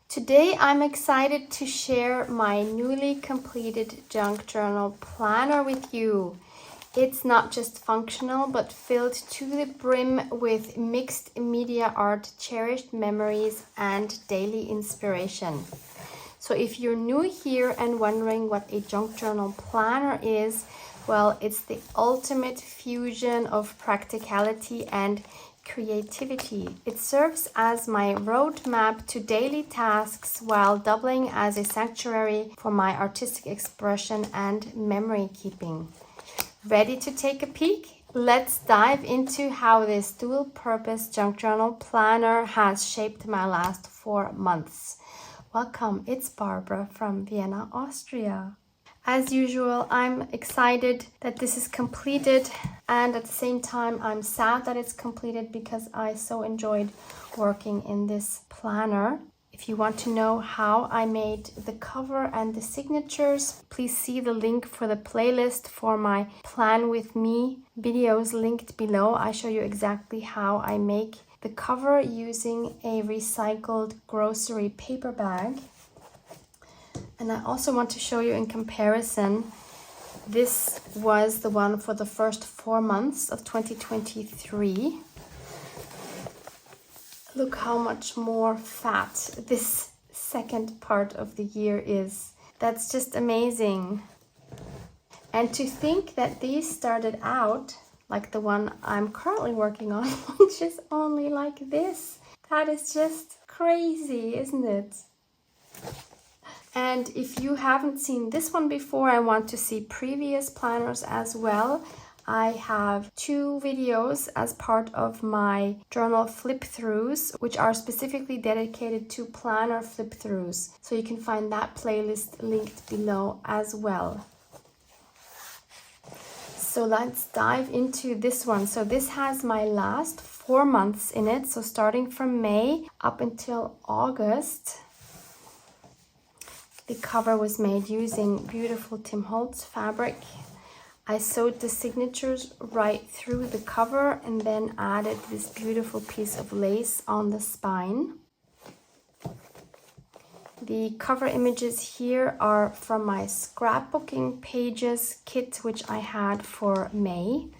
Today I'm excited to share my newly completed junk journal planner with you. It's not just functional but filled to the brim with mixed media art, cherished memories and daily inspiration. So if you're new here and wondering what a junk journal planner is, well, it's the ultimate fusion of practicality and creativity. It serves as my roadmap to daily tasks while doubling as a sanctuary for my artistic expression and memory keeping. Ready to take a peek? Let's dive into how this dual-purpose junk journal planner has shaped my last 4 months. Welcome, it's Barbara from Vienna, Austria. As usual, I'm excited that this is completed, and at the same time I'm sad that it's completed because I so enjoyed working in this planner. If you want to know how I made the cover and the signatures, please see the link for the playlist for my Plan With Me videos linked below. I show you exactly how I make the cover using a recycled grocery paper bag. And I also want to show you in comparison, this was the one for the first 4 months of 2023. Look how much more fat this second part of the year is. That's just amazing. And to think that these started out like the one I'm currently working on, which is only like this. That is just crazy, isn't it? And if you haven't seen this one before and want to see previous planners as well, I have 2 videos as part of my journal flip-throughs, which are specifically dedicated to planner flip-throughs. So you can find that playlist linked below as well. So let's dive into this one. So this has my last 4 months in it. So starting from May up until August. The cover was made using beautiful Tim Holtz fabric. I sewed the signatures right through the cover and then added this beautiful piece of lace on the spine. The cover images here are from my scrapbooking pages kit, which I had for May.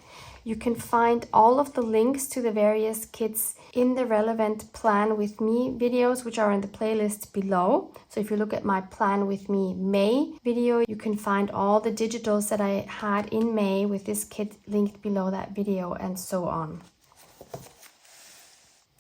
You can find all of the links to the various kits in the relevant Plan With Me videos, which are in the playlist below. So if you look at my Plan With Me May video, you can find all the digitals that I had in May with this kit linked below that video and so on.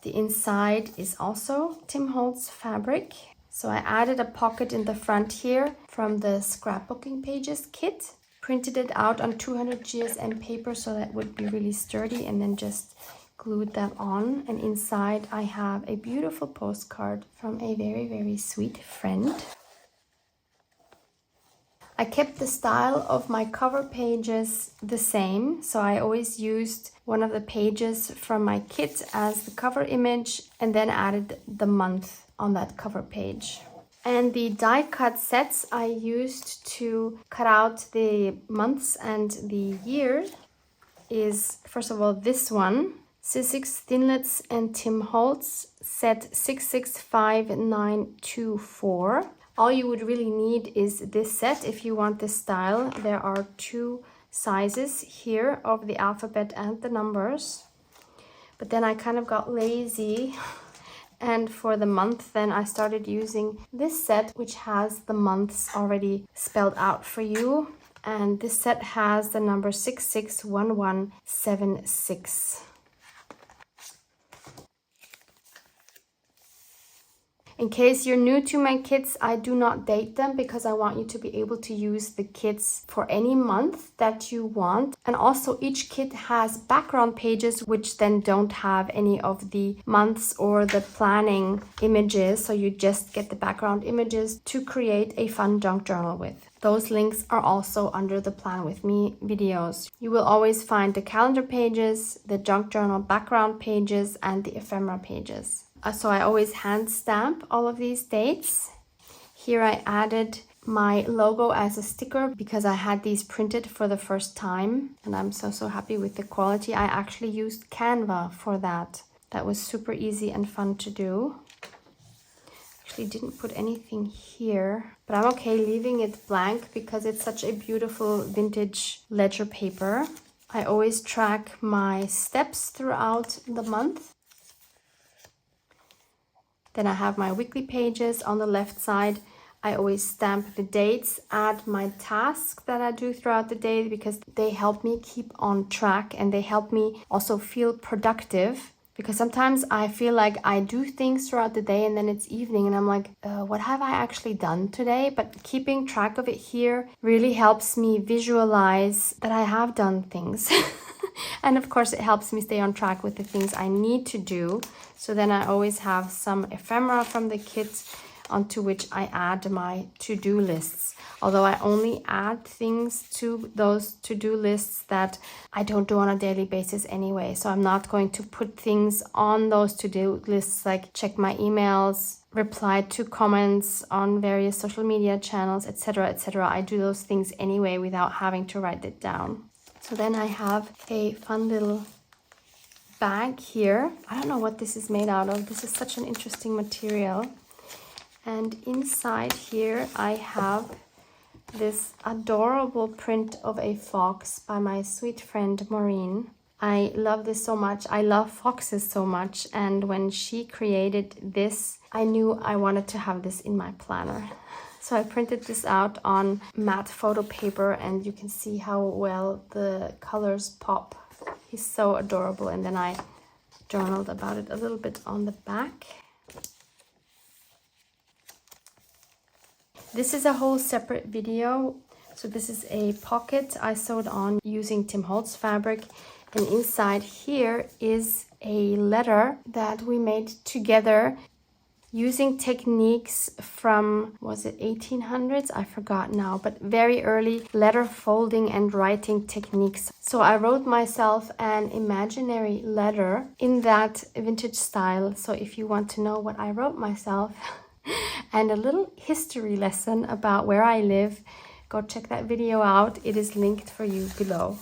The inside is also Tim Holtz fabric. So I added a pocket in the front here from the scrapbooking pages kit. Printed it out on 200 GSM paper so that would be really sturdy, and then just glued that on. And inside I have a beautiful postcard from a very, very sweet friend. I kept the style of my cover pages the same, so I always used one of the pages from my kit as the cover image and then added the month on that cover page. And the die cut sets I used to cut out the months and the years is, first of all, this one, Sizzix Thinlits and Tim Holtz set 665924. All you would really need is this set if you want this style. There are 2 sizes here of the alphabet and the numbers. But then I kind of got lazy. And for the month, then I started using this set, which has the months already spelled out for you. And this set has the number 661176. In case you're new to my kits, I do not date them because I want you to be able to use the kits for any month that you want. And also each kit has background pages which then don't have any of the months or the planning images. So you just get the background images to create a fun junk journal with. Those links are also under the Plan With Me videos. You will always find the calendar pages, the junk journal background pages, and the ephemera pages. So I always hand stamp all of these dates. Here I added my logo as a sticker because I had these printed for the first time and I'm so happy with the quality. I actually used Canva for that. That was super easy and fun to do. Actually didn't put anything here, but I'm okay leaving it blank because it's such a beautiful vintage ledger paper. I always track my steps throughout the month. Then I have my weekly pages on the left side. I always stamp the dates, add my tasks that I do throughout the day because they help me keep on track and they help me also feel productive. Because sometimes I feel like I do things throughout the day and then it's evening and I'm like, what have I actually done today? But keeping track of it here really helps me visualize that I have done things. And of course, it helps me stay on track with the things I need to do. So then I always have some ephemera from the kit onto which I add my to-do lists. Although I only add things to those to-do lists that I don't do on a daily basis anyway. So I'm not going to put things on those to-do lists like check my emails, reply to comments on various social media channels, etc., etc. I do those things anyway without having to write it down. So then I have a fun little bag here. I don't know what this is made out of. This is such an interesting material. And inside here I have this adorable print of a fox by my sweet friend Maureen. I love this so much. I love foxes so much. And when she created this, I knew I wanted to have this in my planner. So I printed this out on matte photo paper and you can see how well the colors pop. He's so adorable. And then I journaled about it a little bit on the back. This is a whole separate video. So this is a pocket I sewed on using Tim Holtz fabric. And inside here is a letter that we made together using techniques from, was it 1800s? I forgot now, but very early letter folding and writing techniques. So I wrote myself an imaginary letter in that vintage style. So if you want to know what I wrote myself and a little history lesson about where I live, go check that video out. It is linked for you below.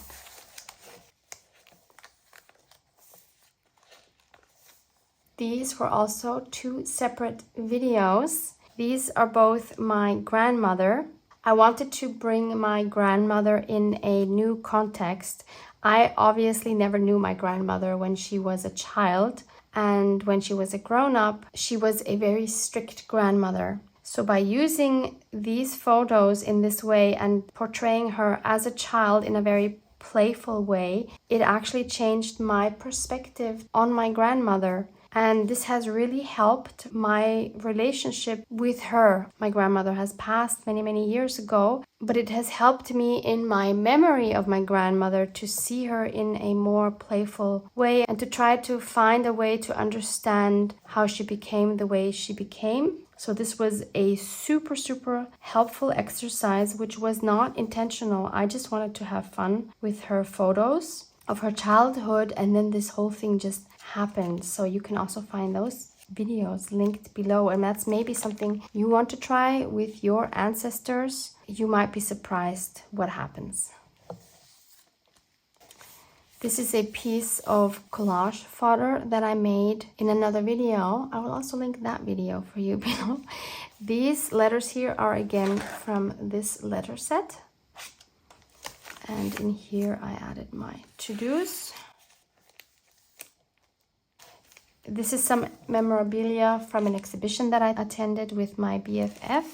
These were also two separate videos. These are both my grandmother. I wanted to bring my grandmother in a new context. I obviously never knew my grandmother when she was a child, and when she was a grown-up, she was a very strict grandmother. So by using these photos in this way and portraying her as a child in a very playful way, it actually changed my perspective on my grandmother. And this has really helped my relationship with her. My grandmother has passed many, many years ago, but it has helped me in my memory of my grandmother to see her in a more playful way and to try to find a way to understand how she became the way she became. So this was a super, super helpful exercise, which was not intentional. I just wanted to have fun with her photos of her childhood, and then this whole thing just happened. So you can also find those videos linked below, and that's maybe something you want to try with your ancestors. You might be surprised what happens. This is a piece of collage fodder that I made in another video. I will also link that video for you below. These letters here are again from this letter set. And in here I added my to-dos. This is some memorabilia from an exhibition that I attended with my BFF.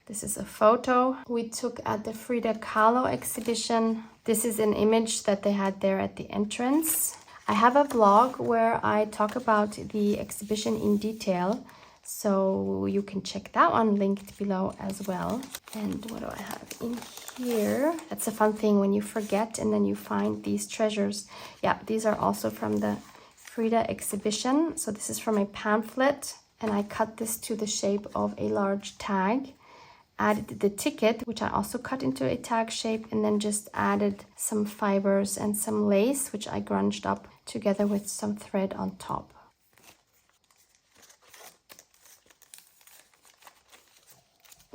This is a photo we took at the Frida Kahlo exhibition. This is an image that they had there at the entrance. I have a vlog where I talk about the exhibition in detail, so you can check that one linked below as well. And what do I have in here? That's a fun thing when you forget and then you find these treasures. Yeah, these are also from the Frida exhibition. So this is from a pamphlet, and I cut this to the shape of a large tag. Added the ticket, which I also cut into a tag shape, and then just added some fibers and some lace, which I grunged up together with some thread on top.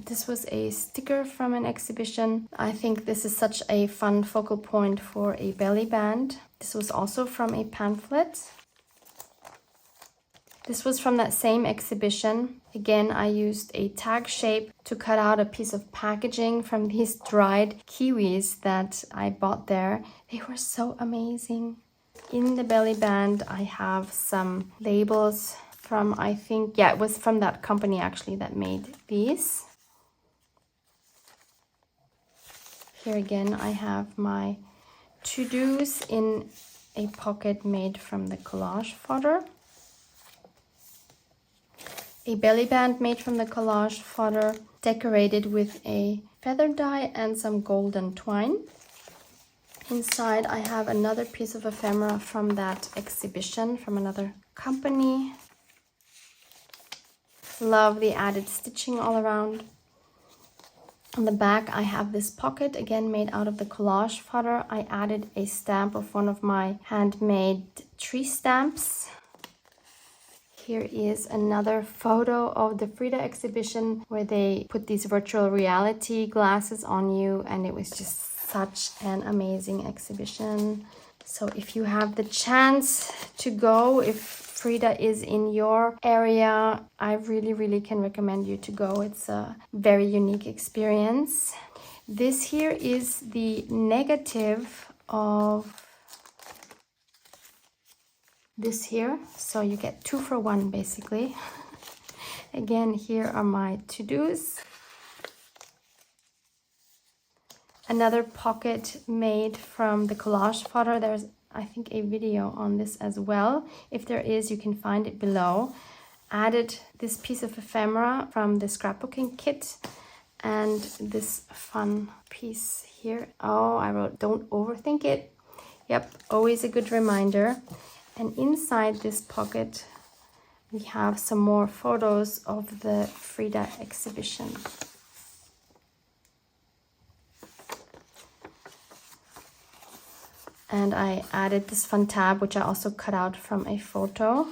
This was a sticker from an exhibition. I think this is such a fun focal point for a belly band. This was also from a pamphlet. This was from that same exhibition. Again, I used a tag shape to cut out a piece of packaging from these dried kiwis that I bought there. They were so amazing. In the belly band, I have some labels from, I think, yeah, it was from that company actually that made these. Here again, I have my to-dos in a pocket made from the collage fodder. A belly band made from the collage fodder, decorated with a feather dye and some golden twine. Inside I have another piece of ephemera from that exhibition from another company. Love the added stitching all around. On the back I have this pocket, again made out of the collage fodder. I added a stamp of one of my handmade tree stamps. Here is another photo of the Frida exhibition where they put these virtual reality glasses on you, and it was just such an amazing exhibition. So if you have the chance to go, if Frida is in your area, I really can recommend you to go. It's a very unique experience. This here is the negative of this here, so you get 2 for 1 basically. Again, here are my to-dos. Another pocket made from the collage fodder. There's, I think, a video on this as well. If there is, you can find it below. Added this piece of ephemera from the scrapbooking kit and this fun piece here. Oh, I wrote, don't overthink it. Yep, always a good reminder. And inside this pocket, we have some more photos of the Frida exhibition. And I added this fun tab, which I also cut out from a photo.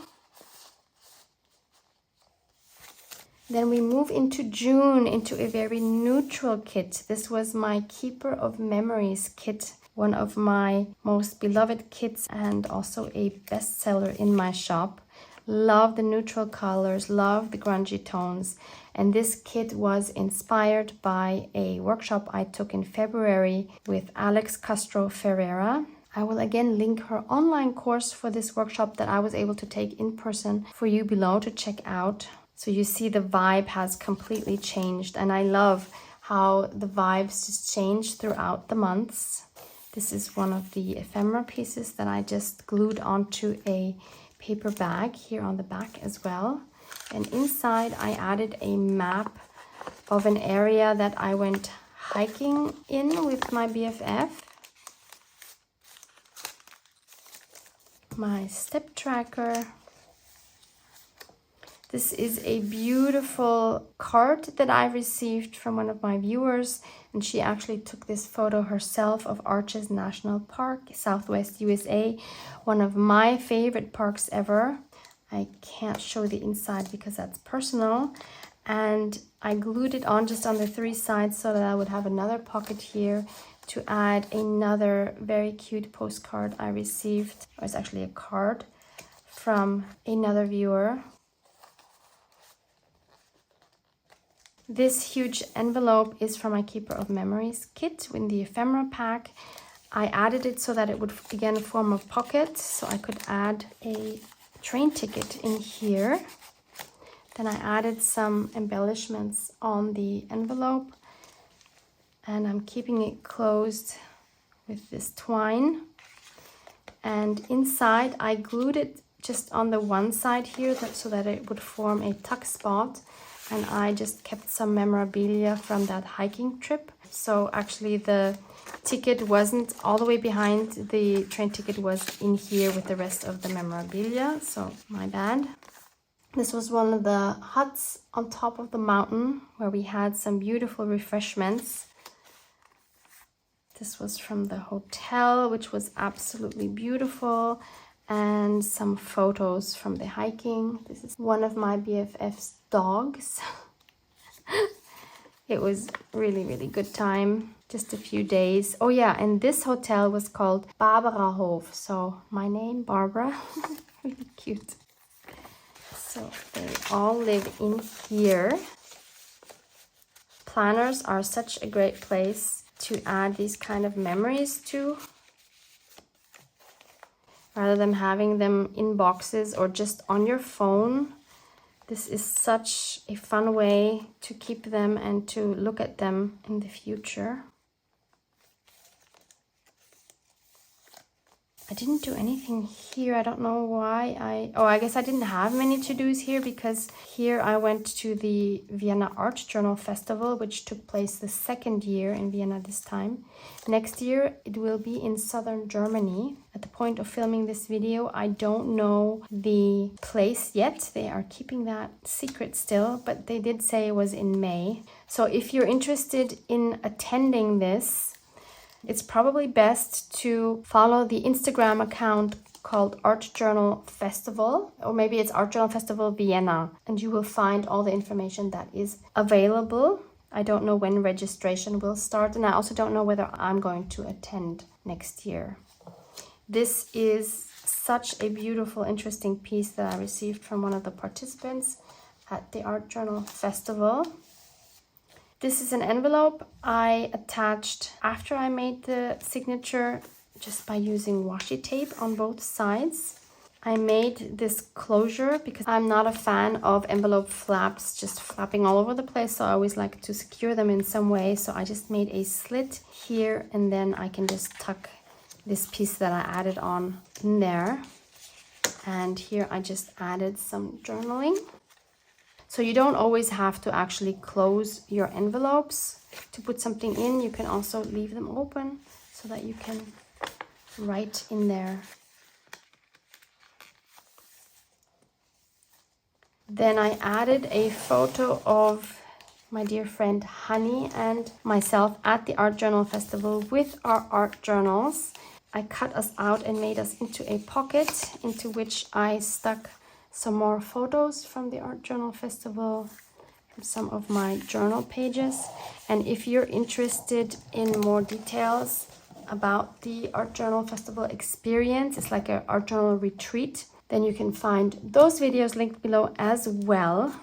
Then we move into June, into a very neutral kit. This was my Keeper of Memories kit, one of my most beloved kits and also a bestseller in my shop. Love the neutral colors, love the grungy tones. And this kit was inspired by a workshop I took in February with Alex Castro Ferreira. I will again link her online course for this workshop that I was able to take in person for you below to check out. So you see the vibe has completely changed, and I love how the vibes just change throughout the months. This is one of the ephemera pieces that I just glued onto a paper bag here on the back as well. And inside I added a map of an area that I went hiking in with my BFF. My step tracker. This is a beautiful card that I received from one of my viewers, and she actually took this photo herself of Arches National Park, Southwest USA, one of my favorite parks ever. I can't show the inside because that's personal, and I glued it on just on the 3 sides so that I would have another pocket here to add another very cute postcard I received. Or it's actually a card from another viewer. This huge envelope is from my Keeper of Memories kit in the ephemera pack. I added it so that it would again form a pocket, so I could add a train ticket in here. Then I added some embellishments on the envelope, and I'm keeping it closed with this twine. And inside I glued it just on the one side here so that it would form a tuck spot. And I just kept some memorabilia from that hiking trip. So actually the ticket wasn't all the way behind. The train ticket was in here with the rest of the memorabilia. So my bad. This was one of the huts on top of the mountain where we had some beautiful refreshments. This was from the hotel, which was absolutely beautiful. And some photos from the hiking. This is one of my BFF's dogs. It was really good time, just a few days. Oh yeah, and this hotel was called Barbara Hof, so my name Barbara. Really cute. So they all live in here. Planners are such a great place to add these kind of memories to, rather than having them in boxes or just on your phone. This is such a fun way to keep them and to look at them in the future. I didn't do anything here. I don't know why I guess I didn't have many to-dos here, because here I went to the Vienna Art Journal Festival, which took place the second year in Vienna this time. Next year it will be in southern Germany. At the point of filming this video, I don't know the place yet. They are keeping that secret still, but they did say it was in May. So if you're interested in attending this, it's probably best to follow the Instagram account called Art Journal Festival, or maybe it's Art Journal Festival Vienna, and you will find all the information that is available. I don't know when registration will start, and I also don't know whether I'm going to attend next year. This is such a beautiful, interesting piece that I received from one of the participants at the Art Journal Festival. This is an envelope I attached after I made the signature, just by using washi tape on both sides. I made this closure because I'm not a fan of envelope flaps just flapping all over the place, so I always like to secure them in some way. So I just made a slit here, and then I can just tuck this piece that I added on in there. And here I just added some journaling. So you don't always have to actually close your envelopes to put something in. You can also leave them open so that you can write in there. Then I added a photo of my dear friend Honey and myself at the Art Journal Festival with our art journals. I cut us out and made us into a pocket into which I stuck some more photos from the Art Journal Festival, from some of my journal pages. And if you're interested in more details about the Art Journal Festival experience, it's like an art journal retreat, then you can find those videos linked below as well.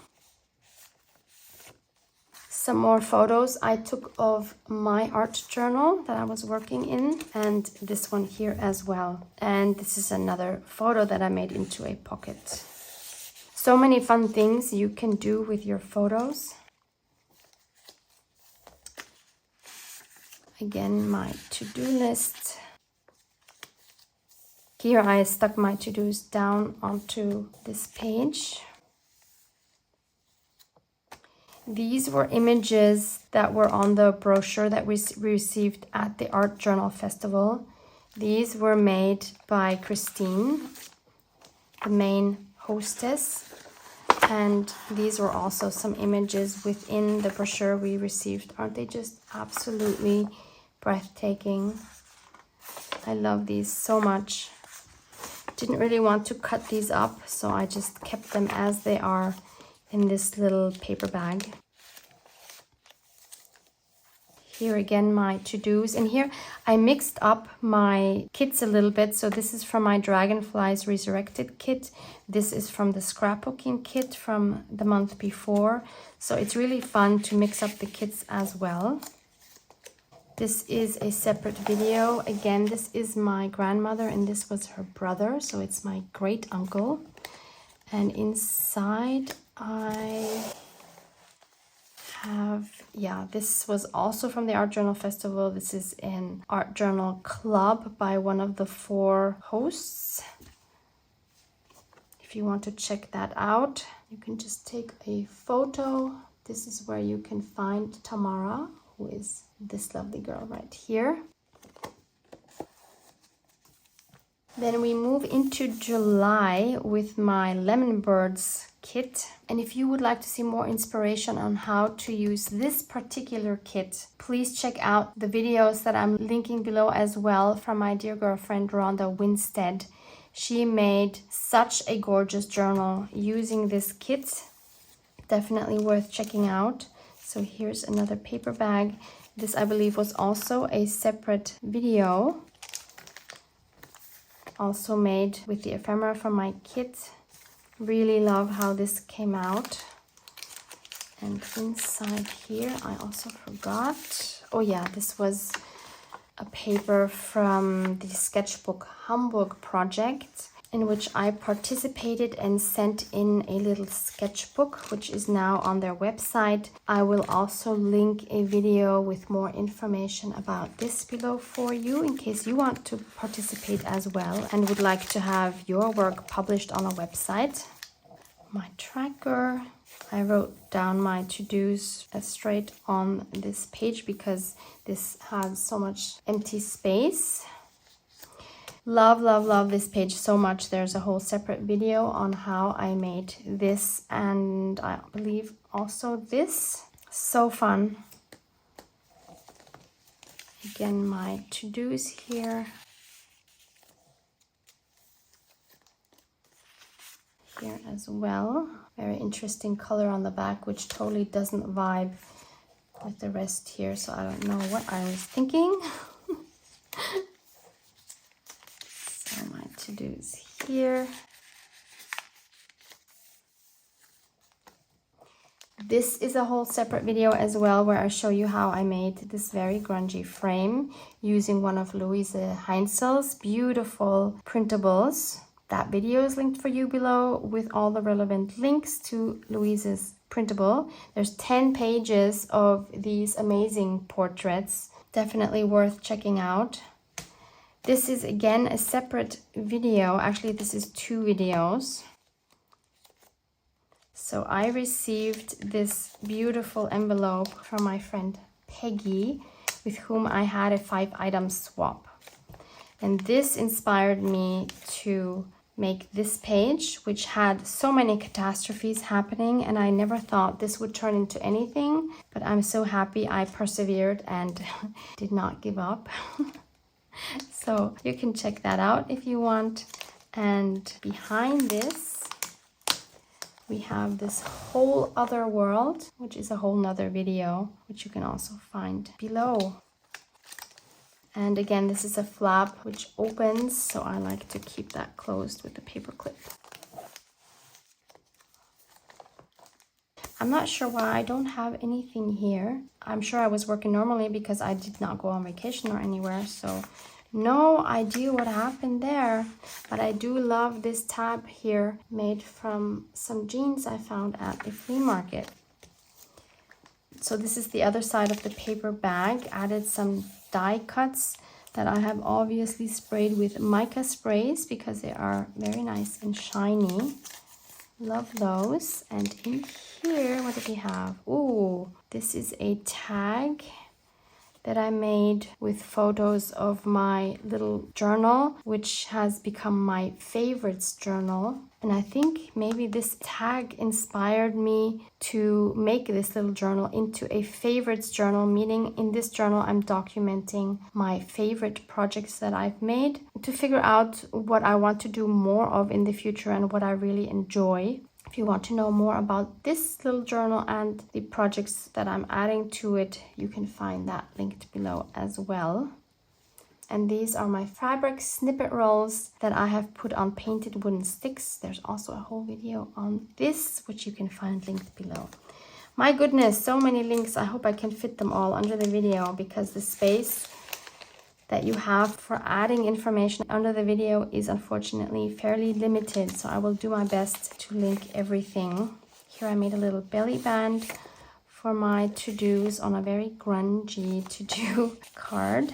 Some more photos I took of my art journal that I was working in, and this one here as well. And this is another photo that I made into a pocket. So many fun things you can do with your photos. Again, my to-do list. Here I stuck my to-dos down onto this page. These were images that were on the brochure that we received at the Art Journal Festival. These were made by Christine, the main hostess. And these were also some images within the brochure we received. Aren't they just absolutely breathtaking? I love these so much. Didn't really want to cut these up, so I just kept them as they are in this little paper bag. Here again, my to-dos. And here I mixed up my kits a little bit. So this is from my Dragonflies Resurrected kit. This is from the scrapbooking kit from the month before. So it's really fun to mix up the kits as well. This is a separate video. Again, this is my grandmother and this was her brother. So it's my great uncle. And inside I have, this was also from the Art Journal Festival. This is an art journal club by one of the 4 hosts. If you want to check that out, you can just take a photo. This is where you can find Tamara, who is this lovely girl right here. Then we move into July with my Lemon Birds kit. And if you would like to see more inspiration on how to use this particular kit, please check out the videos that I'm linking below as well from my dear girlfriend Rhonda Winstead. She made such a gorgeous journal using this kit. Definitely worth checking out. So here's another paper bag. This I believe was also a separate video. Also made with the ephemera from my kit. Really love how this came out. And inside here, I also forgot. Oh yeah, this was a paper from the Sketchbook Hamburg project, in which I participated and sent in a little sketchbook, which is now on their website. I will also link a video with more information about this below for you, in case you want to participate as well and would like to have your work published on a website. My tracker. I wrote down my to-dos straight on this page because this has so much empty space. Love, love, love this page so much. There's a whole separate video on how I made this, and I believe also this. So fun. Again, my to-dos here. Here as well. Very interesting color on the back, which totally doesn't vibe with the rest here, so I don't know what I was thinking. So my to-dos here. This is a whole separate video as well, where I show you how I made this very grungy frame using one of Louise Heinzel's beautiful printables. That video is linked for you below with all the relevant links to Louise's printable. There's 10 pages of these amazing portraits. Definitely worth checking out. This is again a separate video. Actually, this is 2 videos. So I received this beautiful envelope from my friend Peggy, with whom I had a 5-item swap. And this inspired me to make this page, which had so many catastrophes happening, and I never thought this would turn into anything, but I'm so happy I persevered and did not give up. So you can check that out if you want. And behind this, we have this whole other world, which is a whole nother video, which you can also find below. And again, this is a flap which opens, so I like to keep that closed with the paper clip. I'm not sure why I don't have anything here. I'm sure I was working normally because I did not go on vacation or anywhere, so no idea what happened there. But I do love this tab here, made from some jeans I found at a flea market. So this is the other side of the paper bag. Added some die cuts that I have obviously sprayed with mica sprays because they are very nice and shiny. Love those. And in here, what do we have? Ooh, this is a tag that I made with photos of my little journal, which has become my favorites journal. And I think maybe this tag inspired me to make this little journal into a favorites journal, meaning in this journal I'm documenting my favorite projects that I've made to figure out what I want to do more of in the future and what I really enjoy. If you want to know more about this little journal and the projects that I'm adding to it, you can find that linked below as well. And these are my fabric snippet rolls that I have put on painted wooden sticks. There's also a whole video on this, which you can find linked below. My goodness, so many links. I hope I can fit them all under the video because the space that you have for adding information under the video is unfortunately fairly limited. So I will do my best to link everything. Here I made a little belly band for my to-dos on a very grungy to-do card.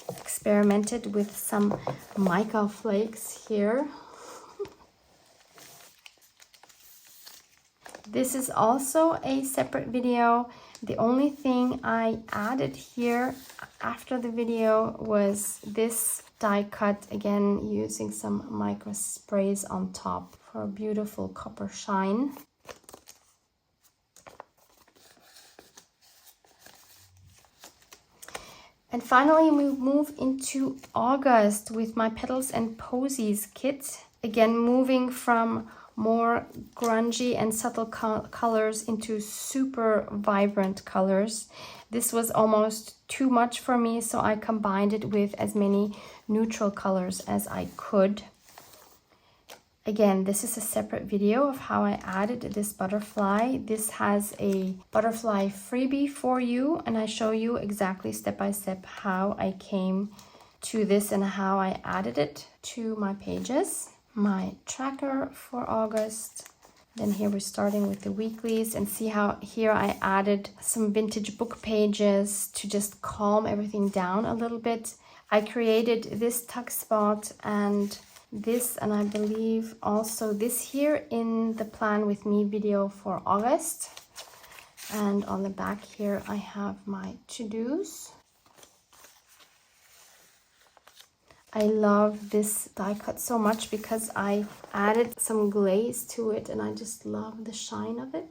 Experimented with some mica flakes here. This is also a separate video. The only thing I added here after the video was this die cut, again using some micro sprays on top for a beautiful copper shine. And finally, we move into August with my Petals and Posies kit. Again, moving from more grungy and subtle colors into super vibrant colors. This was almost too much for me, so I combined it with as many neutral colors as I could. Again, this is a separate video of how I added this butterfly. This has a butterfly freebie for you, and I show you exactly step by step how I came to this and how I added it to my pages. My tracker for August. Then here we're starting with the weeklies, and see how here I added some vintage book pages to just calm everything down a little bit. I created this tuck spot and this, and I believe also this here in the Plan With Me video for August. And on the back here I have my to-dos. I love this die cut so much because I added some glaze to it and I just love the shine of it.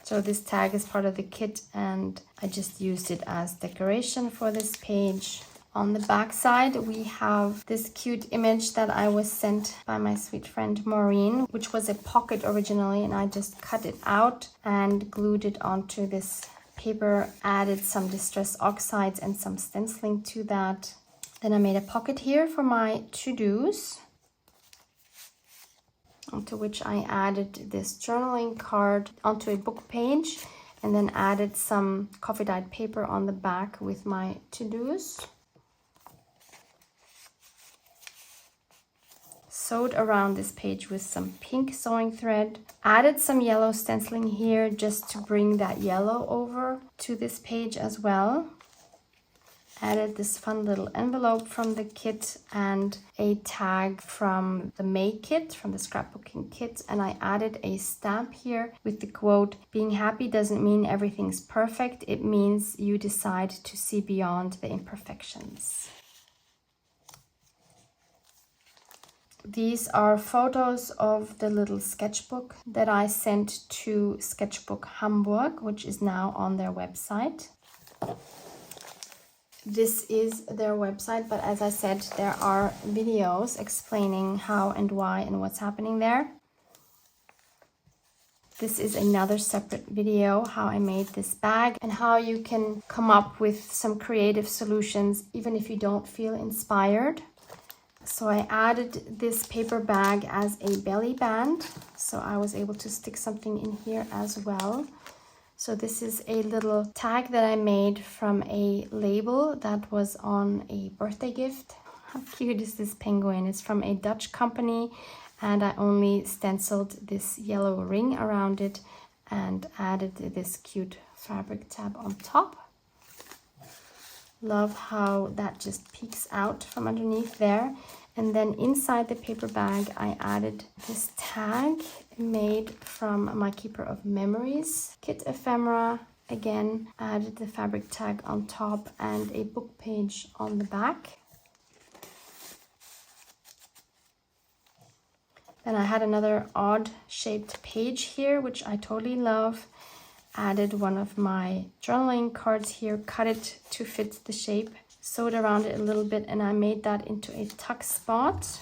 So this tag is part of the kit and I just used it as decoration for this page. On the back side, we have this cute image that I was sent by my sweet friend Maureen, which was a pocket originally, and I just cut it out and glued it onto this paper, added some Distress Oxides and some stenciling to that. Then I made a pocket here for my to-dos, onto which I added this journaling card onto a book page, and then added some coffee dyed paper on the back with my to-dos. Sewed around this page with some pink sewing thread. Added some yellow stenciling here just to bring that yellow over to this page as well. Added this fun little envelope from the kit and a tag from the May kit, from the scrapbooking kit. And I added a stamp here with the quote, "Being happy doesn't mean everything's perfect. It means you decide to see beyond the imperfections." These are photos of the little sketchbook that I sent to Sketchbook Hamburg, which is now on their website. This is their website, but as I said, there are videos explaining how and why and what's happening there. This is another separate video, how I made this bag and how you can come up with some creative solutions even if you don't feel inspired. So I added this paper bag as a belly band, so I was able to stick something in here as well. So this is a little tag that I made from a label that was on a birthday gift. How cute is this penguin? It's from a Dutch company, and I only stenciled this yellow ring around it and added this cute fabric tab on top. Love how that just peeks out from underneath there. And then inside the paper bag, I added this tag made from my Keeper of Memories kit ephemera. Again, added the fabric tag on top and a book page on the back. Then I had another odd shaped page here, which I totally love. Added one of my journaling cards here, cut it to fit the shape, sewed around it a little bit, and I made that into a tuck spot.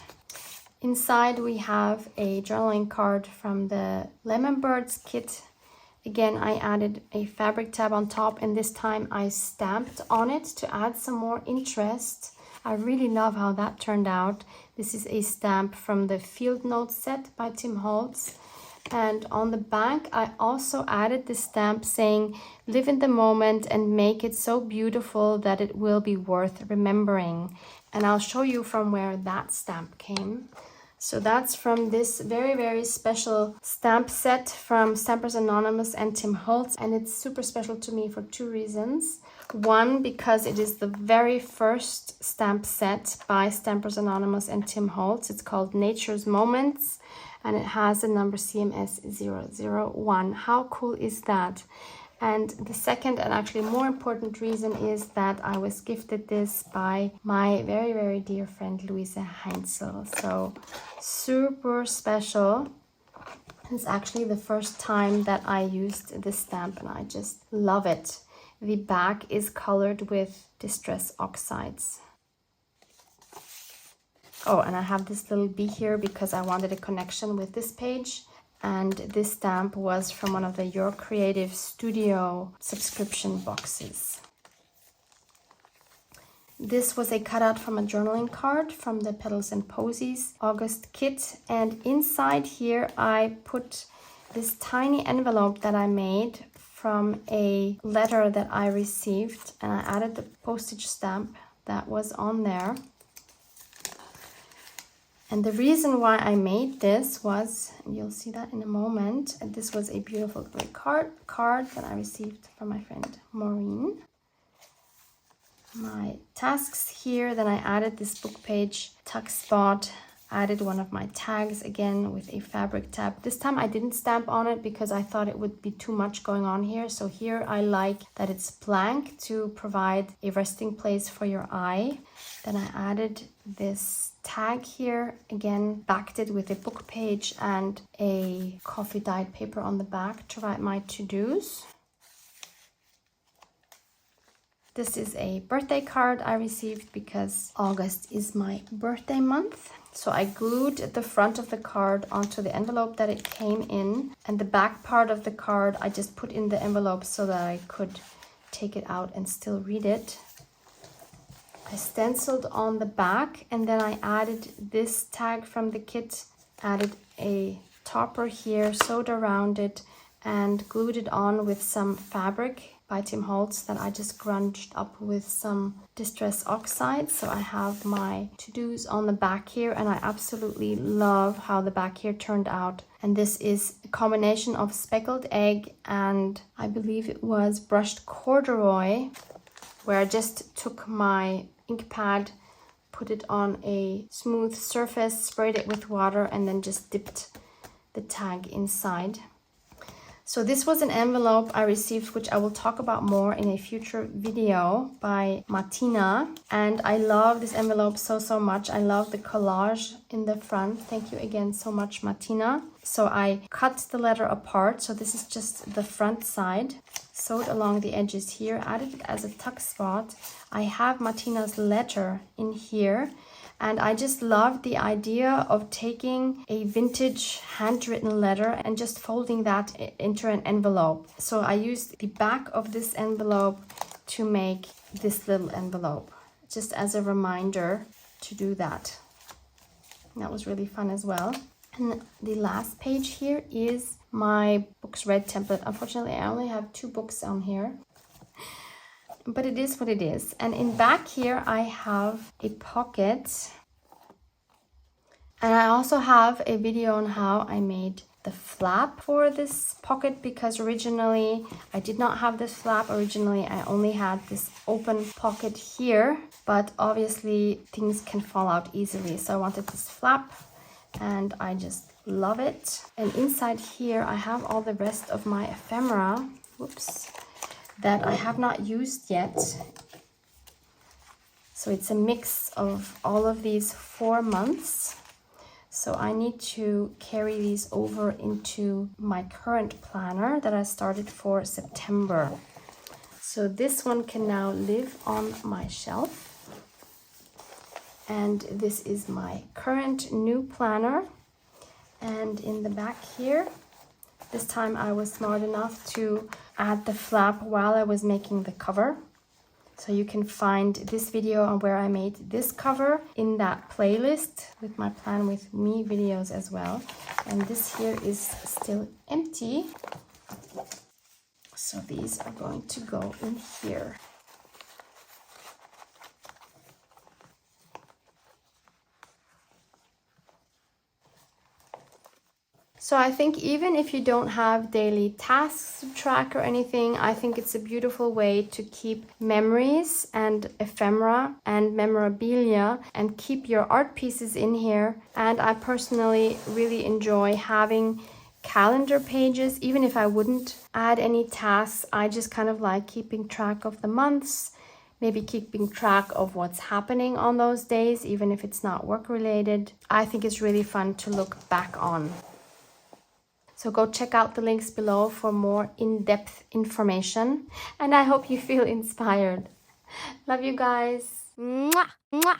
Inside we have a journaling card from the Lemon Birds kit. Again, I added a fabric tab on top, and this time I stamped on it to add some more interest. I really love how that turned out. This is a stamp from the Field Notes set by Tim Holtz. And on the back, I also added this stamp saying, "Live in the moment and make it so beautiful that it will be worth remembering." And I'll show you from where that stamp came. So that's from this very, very special stamp set from Stampers Anonymous and Tim Holtz. And it's super special to me for two reasons. One, because it is the very first stamp set by Stampers Anonymous and Tim Holtz. It's called Nature's Moments, and it has the number CMS 001. How cool is that? And the second and actually more important reason is that I was gifted this by my very, very dear friend Luise Heinzel. So super special. It's actually the first time that I used this stamp and I just love it. The back is colored with Distress Oxides. Oh, and I have this little bee here because I wanted a connection with this page. And this stamp was from one of the Your Creative Studio subscription boxes. This was a cutout from a journaling card from the Petals and Posies August kit. And inside here I put this tiny envelope that I made from a letter that I received, and I added the postage stamp that was on there. And the reason why I made this was, and you'll see that in a moment, and this was a beautiful gray card that I received from my friend Maureen. My tasks here, then I added this book page tuck spot, added one of my tags again with a fabric tab. This time I didn't stamp on it because I thought it would be too much going on here. So here I like that it's blank to provide a resting place for your eye. Then I added this tag here, again backed it with a book page and a coffee dyed paper on the back to write my to-dos. This is a birthday card I received because August is my birthday month. So I glued the front of the card onto the envelope that it came in, and the back part of the card I just put in the envelope so that I could take it out and still read it. I stenciled on the back, and then I added this tag from the kit, added a topper here, sewed around it, and glued it on with some fabric by Tim Holtz that I just grunged up with some Distress Oxide. So I have my to-dos on the back here, and I absolutely love how the back here turned out. And this is a combination of speckled egg and I believe it was brushed corduroy, where I just took my ink pad, put it on a smooth surface, sprayed it with water, and then just dipped the tag inside. So this was an envelope I received, which I will talk about more in a future video, by Martina. And I love this envelope so much. I love the collage in the front. Thank you again so much, Martina. So I cut the letter apart. So this is just the front side. Sewed along the edges here. Added it as a tuck spot. I have Martina's letter in here. And I just loved the idea of taking a vintage handwritten letter and just folding that into an envelope. So I used the back of this envelope to make this little envelope, just as a reminder to do that. And that was really fun as well. And the last page here is my Books Read template. Unfortunately, I only have 2 books on here, but it is what it is. And in back here I have a pocket, and I also have a video on how I made the flap for this pocket, because originally I did not have this flap. Originally I only had this open pocket here, but obviously things can fall out easily, so I wanted this flap and I just love it. And inside here I have all the rest of my ephemera, whoops, that I have not used yet. So it's a mix of all of these 4 months. So I need to carry these over into my current planner that I started for September. So this one can now live on my shelf. And this is my current new planner. And in the back here, this time I was smart enough to add the flap while I was making the cover. So you can find this video on where I made this cover in that playlist with my Plan With Me videos as well. And this here is still empty. So these are going to go in here. So I think even if you don't have daily tasks to track or anything, I think it's a beautiful way to keep memories and ephemera and memorabilia and keep your art pieces in here. And I personally really enjoy having calendar pages. Even if I wouldn't add any tasks, I just kind of like keeping track of the months, maybe keeping track of what's happening on those days, even if it's not work related. I think it's really fun to look back on. So go check out the links below for more in-depth information. And I hope you feel inspired. Love you guys. Mwah, mwah.